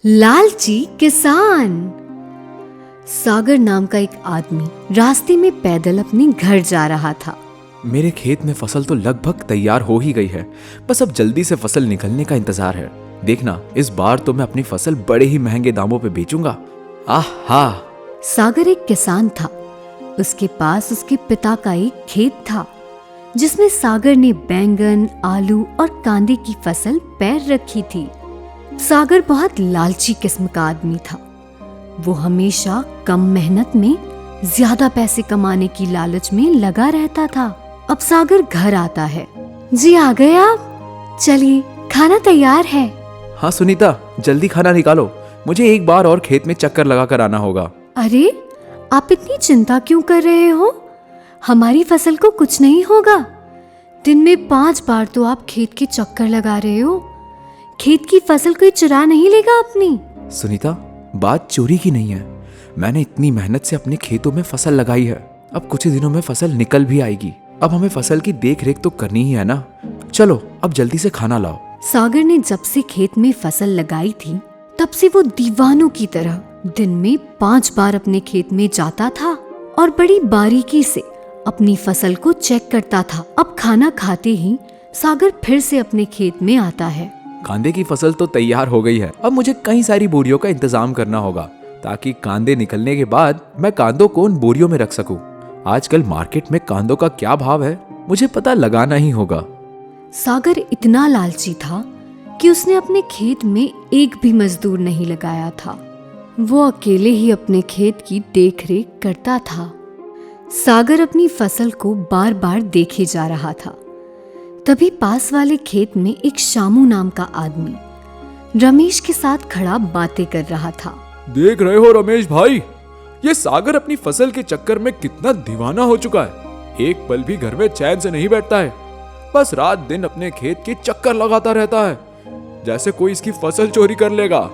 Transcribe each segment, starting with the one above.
लालची किसान। सागर नाम का एक आदमी रास्ते में पैदल अपने घर जा रहा था। मेरे खेत में फसल तो लगभग तैयार हो ही गई है, बस अब जल्दी से फसल निकलने का इंतजार है। देखना, इस बार तो मैं अपनी फसल बड़े ही महंगे दामों पे बेचूंगा। आहा! सागर एक किसान था। उसके पास उसके पिता का एक खेत था जिसमें सागर ने बैंगन, आलू और कांदे की फसल पैर रखी थी। सागर बहुत लालची किस्म का आदमी था। वो हमेशा कम मेहनत में ज्यादा पैसे कमाने की लालच में लगा रहता था। अब सागर घर आता है। जी आ गए आप? चलिए, खाना तैयार है। हाँ सुनीता, जल्दी खाना निकालो, मुझे एक बार और खेत में चक्कर लगा कर आना होगा। अरे, आप इतनी चिंता क्यों कर रहे हो? हमारी फसल को कुछ नहीं होगा। दिन में 5 बार तो आप खेत के चक्कर लगा रहे हो। खेत की फसल कोई चुरा नहीं लेगा अपनी। सुनीता, बात चोरी की नहीं है। मैंने इतनी मेहनत से अपने खेतों में फसल लगाई है। अब कुछ ही दिनों में फसल निकल भी आएगी। अब हमें फसल की देख रेख तो करनी ही है ना। चलो, अब जल्दी से खाना लाओ। सागर ने जब से खेत में फसल लगाई थी, तब से वो दीवानों की तरह दिन में 5 बार अपने खेत में जाता था और बड़ी बारीकी से अपनी फसल को चेक करता था। अब खाना खाते ही सागर फिर से अपने खेत में आता है। कांदे की फसल तो तैयार हो गई है। अब मुझे कई सारी बोरियों का इंतजाम करना होगा ताकि कांदे निकलने के बाद मैं कांदों को उन बोरियों में रख सकूं। आजकल मार्केट में कांदों का क्या भाव है, मुझे पता लगाना ही होगा। सागर इतना लालची था कि उसने अपने खेत में एक भी मजदूर नहीं लगाया था। वो अकेले ही अपने खेत की देखरेख करता था। सागर अपनी फसल को बार बार देखे जा रहा था। तभी पास वाले खेत में एक शामू नाम का आदमी रमेश के साथ खड़ा बातें कर रहा था। देख रहे हो रमेश भाई, ये सागर अपनी फसल के चक्कर में कितना दीवाना हो चुका है। एक पल भी घर में चैन से नहीं बैठता है। बस रात दिन अपने खेत के चक्कर लगाता रहता है, जैसे कोई इसकी फसल चोरी कर लेगा।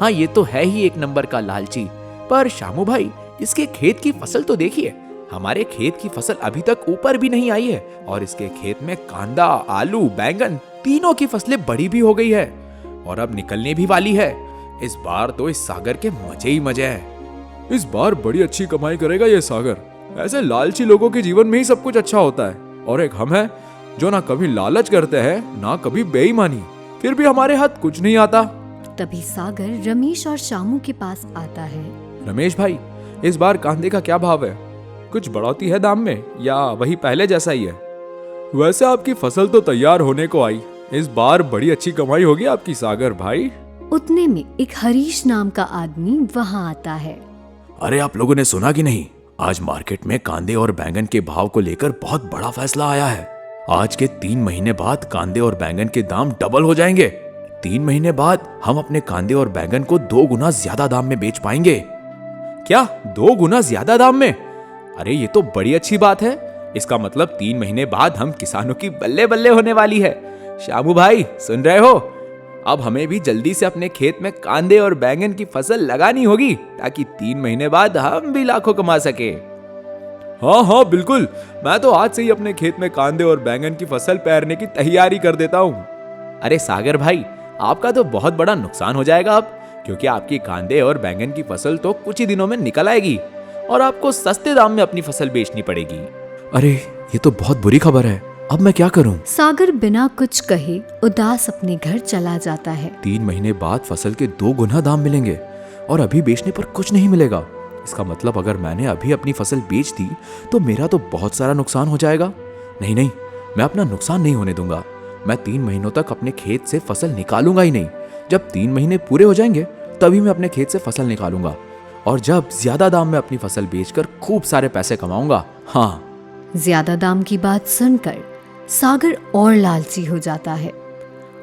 हाँ, ये तो है ही एक नंबर का लालची। पर शामू भाई, इसके खेत की फसल तो देखिए। हमारे खेत की फसल अभी तक ऊपर भी नहीं आई है और इसके खेत में कांदा, आलू, बैंगन तीनों की फसलें बड़ी भी हो गई है और अब निकलने भी वाली है। इस बार तो इस सागर के मजे ही मजे हैं। इस बार बड़ी अच्छी कमाई करेगा ये सागर। ऐसे लालची लोगों के जीवन में ही सब कुछ अच्छा होता है, और एक हम हैं जो ना कभी लालच करते हैं ना कभी बेईमानी, फिर भी हमारे हाथ कुछ नहीं आता। तभी सागर रमेश और शामू के पास आता है। रमेश भाई, इस बार कांदे का क्या भाव है? कुछ बढ़ोतरी है दाम में या वही पहले जैसा ही है? वैसे आपकी फसल तो तैयार होने को आई, इस बार बड़ी अच्छी कमाई होगी आपकी सागर भाई। उतने में एक हरीश नाम का आदमी वहां आता है। अरे, आप लोगों ने सुना कि नहीं? आज मार्केट में कांदे और बैंगन के भाव को लेकर बहुत बड़ा फैसला आया है। आज के 3 महीने बाद कांदे और बैंगन के दाम डबल हो जाएंगे। 3 महीने बाद हम अपने कांदे और बैंगन को 2 गुना ज्यादा दाम में बेच पाएंगे। क्या 2 गुना ज्यादा दाम में? अरे, ये तो बड़ी अच्छी बात है। इसका मतलब 3 महीने बाद हम किसानों की बल्ले बल्ले होने वाली है। शामू भाई, सुन रहे हो? अब हमें भी जल्दी से अपने खेत में कांदे और बैंगन की फसल लगानी होगी ताकि 3 महीने बाद हम भी लाखों कमा सके। हाँ हाँ बिल्कुल, मैं तो आज से ही अपने खेत में कांदे और बैंगन की फसल पैरने की तैयारी कर देता हूँ। अरे सागर भाई, आपका तो बहुत बड़ा नुकसान हो जाएगा अब, क्योंकि आपकी कांदे और बैंगन की फसल तो कुछ ही दिनों में निकल आएगी और आपको सस्ते दाम में अपनी फसल बेचनी पड़ेगी। अरे, ये तो बहुत बुरी खबर है। अब मैं क्या करूं? सागर बिना कुछ कहे उदास अपने घर चला जाता है। 3 महीने बाद फसल के 2 गुना दाम मिलेंगे और अभी बेचने पर कुछ नहीं मिलेगा। इसका मतलब अगर मैंने अभी अपनी फसल बेच दी तो मेरा तो बहुत सारा नुकसान हो जाएगा। नहीं नहीं, मैं अपना नुकसान नहीं होने दूंगा। मैं 3 महीनों तक अपने खेत से फसल निकालूंगा ही नहीं। जब 3 महीने पूरे हो जाएंगे तभी मैं अपने खेत से फसल निकालूंगा, और जब ज्यादा दाम में अपनी फसल बेचकर खूब सारे पैसे कमाऊंगा। हाँ। ज्यादा दाम की बात सुनकर सागर और लालची हो जाता है।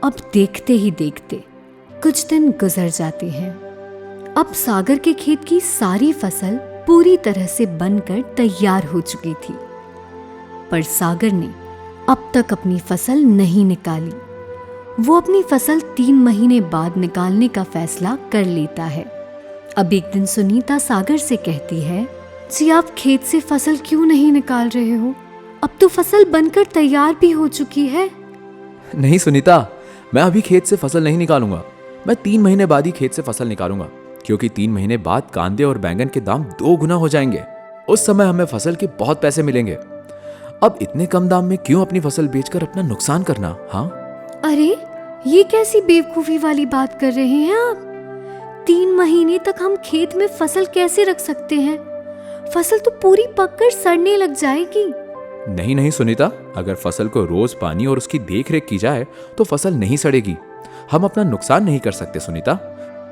अब देखते ही देखते कुछ दिन गुजर जाते हैं। अब सागर के खेत की सारी फसल पूरी तरह से बनकर तैयार हो चुकी थी, पर सागर ने अब तक अपनी फसल नहीं निकाली। वो अपनी फसल 3 महीने बाद निकालने का फैसला कर लेता है। अब एक दिन सुनीता सागर से कहती है, जी आप खेत से फसल क्यों नहीं निकाल रहे हो? अब तो फसल बनकर तैयार भी हो चुकी है। नहीं सुनीता, मैं अभी खेत से फसल नहीं निकालूंगा। मैं 3 महीने बाद ही खेत से फसल निकालूंगा, क्योंकि 3 महीने बाद कांदे और बैंगन के दाम 2 गुना हो जाएंगे। उस समय हमें फसल के बहुत पैसे मिलेंगे। अब इतने कम दाम में क्यों अपनी फसल बेचकर अपना नुकसान करना? हाँ, अरे ये कैसी बेवकूफी वाली बात कर रहे हैं आप? 3 महीने तक हम खेत में फसल कैसे रख सकते हैं? फसल तो पूरी पककर सड़ने लग जाएगी। नहीं नहीं सुनीता, अगर फसल को रोज पानी और उसकी देख रेख की जाए तो फसल नहीं सड़ेगी। हम अपना नुकसान नहीं कर सकते सुनीता।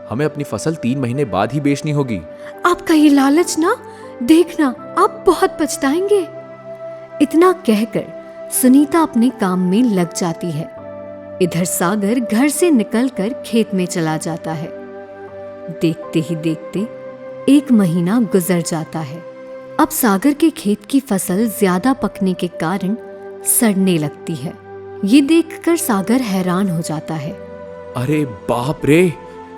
हमें अपनी फसल 3 महीने बाद ही बेचनी होगी। आपका ये लालच ना, देखना आप बहुत पछताएंगे। इतना कहकर सुनीता अपने काम में लग जाती है। इधर सागर घर से निकलकर खेत में चला जाता है। देखते ही देखते 1 महीना गुजर जाता है। अब सागर के खेत की फसल ज्यादा पकने के कारण सड़ने लगती है। ये देखकर सागर हैरान हो जाता है। अरे बाप रे,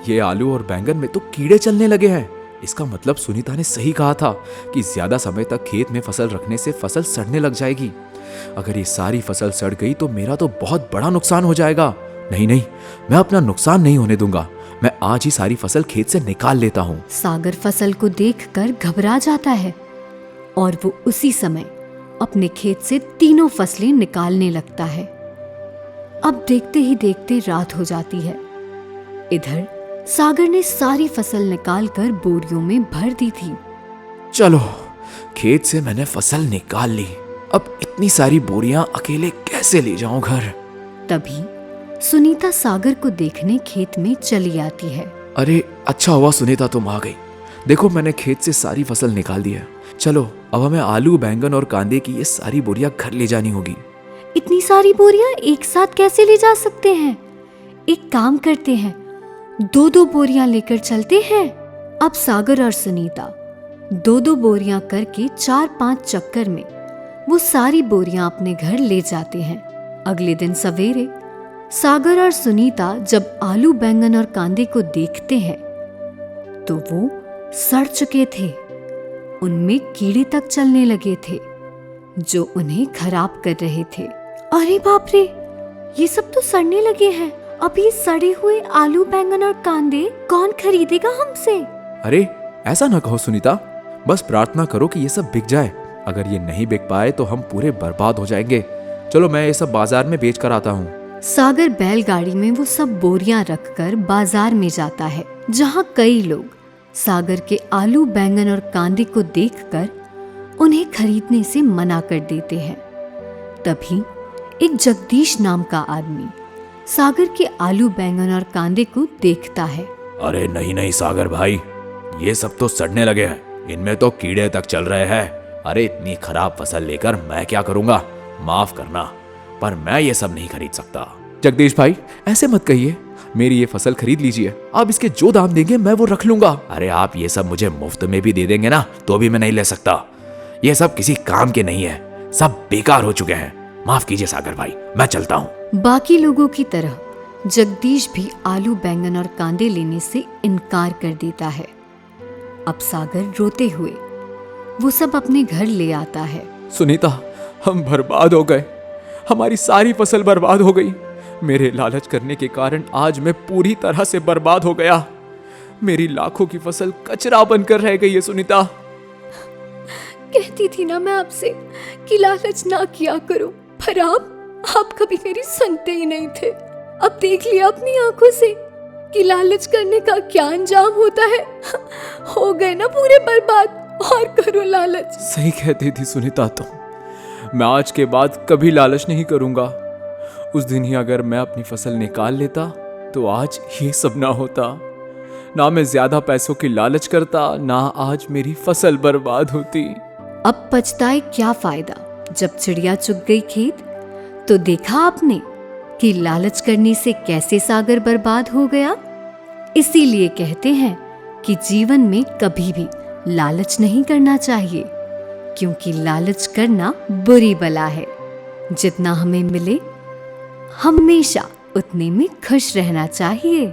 ये आलू और बैंगन में तो कीड़े चलने लगे हैं। इसका मतलब सुनीता ने सही कहा था कि ज्यादा समय तक खेत में फसल रखने से फसल सड़ने लग जाएगी। अगर ये सारी फसल सड़ गई तो मेरा तो बहुत बड़ा नुकसान हो जाएगा। नहीं नहीं, मैं अपना नुकसान नहीं होने दूंगा। मैं आज ही सारी फसल खेत से निकाल लेता हूँ। सागर फसल को देखकर घबरा जाता है और वो उसी समय अपने खेत से तीनों फसलें निकालने लगता है। अब देखते ही देखते रात हो जाती है। इधर सागर ने सारी फसल निकालकर बोरियों में भर दी थी। चलो, खेत से मैंने फसल निकाल ली। अब इतनी सारी बोरियां अकेले कैसे ले जाऊं घर? तभी सुनीता सागर को देखने खेत में चली आती है। अरे अच्छा हुआ सुनीता तुम आ गई। देखो मैंने खेत से सारी फसल निकाल दी है। चलो अब हमें आलू, बैंगन और कांदे की ये सारी बोरियां घर ले जानी होगी। इतनी सारी बोरियां एक साथ कैसे ले जा सकते हैं? एक काम करते हैं, 2-2 बोरियां लेकर चलते हैं। अब सागर और सुनीता 2-2 बोरियां करके 4-5 चक्कर में वो सारी बोरियां अपने घर ले जाते हैं। अगले दिन सवेरे सागर और सुनीता जब आलू, बैंगन और कांदे को देखते हैं तो वो सड़ चुके थे। उनमें कीड़े तक चलने लगे थे जो उन्हें खराब कर रहे थे। अरे बाप रे, ये सब तो सड़ने लगे हैं। अब ये सड़े हुए आलू, बैंगन और कांदे कौन खरीदेगा हमसे? अरे ऐसा ना कहो सुनीता, बस प्रार्थना करो कि ये सब बिक जाए। अगर ये नहीं बिक पाए तो हम पूरे बर्बाद हो जाएंगे। चलो मैं ये सब बाजार में बेच कर आता हूँ। सागर बैलगाड़ी में वो सब बोरियां रखकर बाजार में जाता है, जहाँ कई लोग सागर के आलू, बैंगन और कांदे को देखकर उन्हें खरीदने से मना कर देते हैं। तभी एक जगदीश नाम का आदमी सागर के आलू, बैंगन और कांदे को देखता है। अरे नहीं नहीं सागर भाई, ये सब तो सड़ने लगे हैं। इनमें तो कीड़े तक चल रहे हैं। अरे इतनी खराब फसल लेकर मैं क्या करूंगा? माफ करना, पर मैं ये सब नहीं खरीद सकता। जगदीश भाई ऐसे मत कहिए, मेरी ये फसल खरीद लीजिए। आप इसके जो दाम देंगे मैं वो रख लूंगा। अरे आप ये सब मुझे मुफ्त में भी दे देंगे ना, तो भी मैं नहीं ले सकता। ये सब किसी काम के नहीं है, सब बेकार हो चुके हैं। माफ कीजिए सागर भाई, मैं चलता हूँ। बाकी लोगों की तरह जगदीश भी आलू, बैंगन और कांदे लेने से इनकार कर देता है। अब सागर रोते हुए वो सब अपने घर ले आता है। सुनीता, हम बर्बाद हो गए। हमारी सारी फसल बर्बाद हो गई। मेरे लालच करने के कारण आज मैं पूरी तरह से बर्बाद हो गया। मेरी लाखों की फसल कचरा बनकर रह गई है सुनीता। कहती थी ना मैं आपसे कि लालच ना किया करो, पर आप कभी मेरी सुनते ही नहीं थे। अब देख लिया अपनी आंखों से कि लालच करने का क्या अंजाम होता है। हो गए ना पूरे बर्बाद, और करो लालच। सही कहती थी सुनीता तुम। मैं आज के बाद कभी लालच नहीं करूंगा। उस दिन ही अगर मैं अपनी फसल निकाल लेता तो आज ये सब ना होता। ना मैं ज्यादा पैसों की लालच करता, ना आज मेरी फसल बर्बाद होती। अब पछताए क्या फायदा, जब चिड़िया चुग गई खेत। तो देखा आपने कि लालच करने से कैसे सागर बर्बाद हो गया। इसीलिए कहते हैं कि जीवन में कभी भी लालच नहीं करना चाहिए, क्योंकि लालच करना बुरी बला है। जितना हमें मिले हमेशा उतने में खुश रहना चाहिए।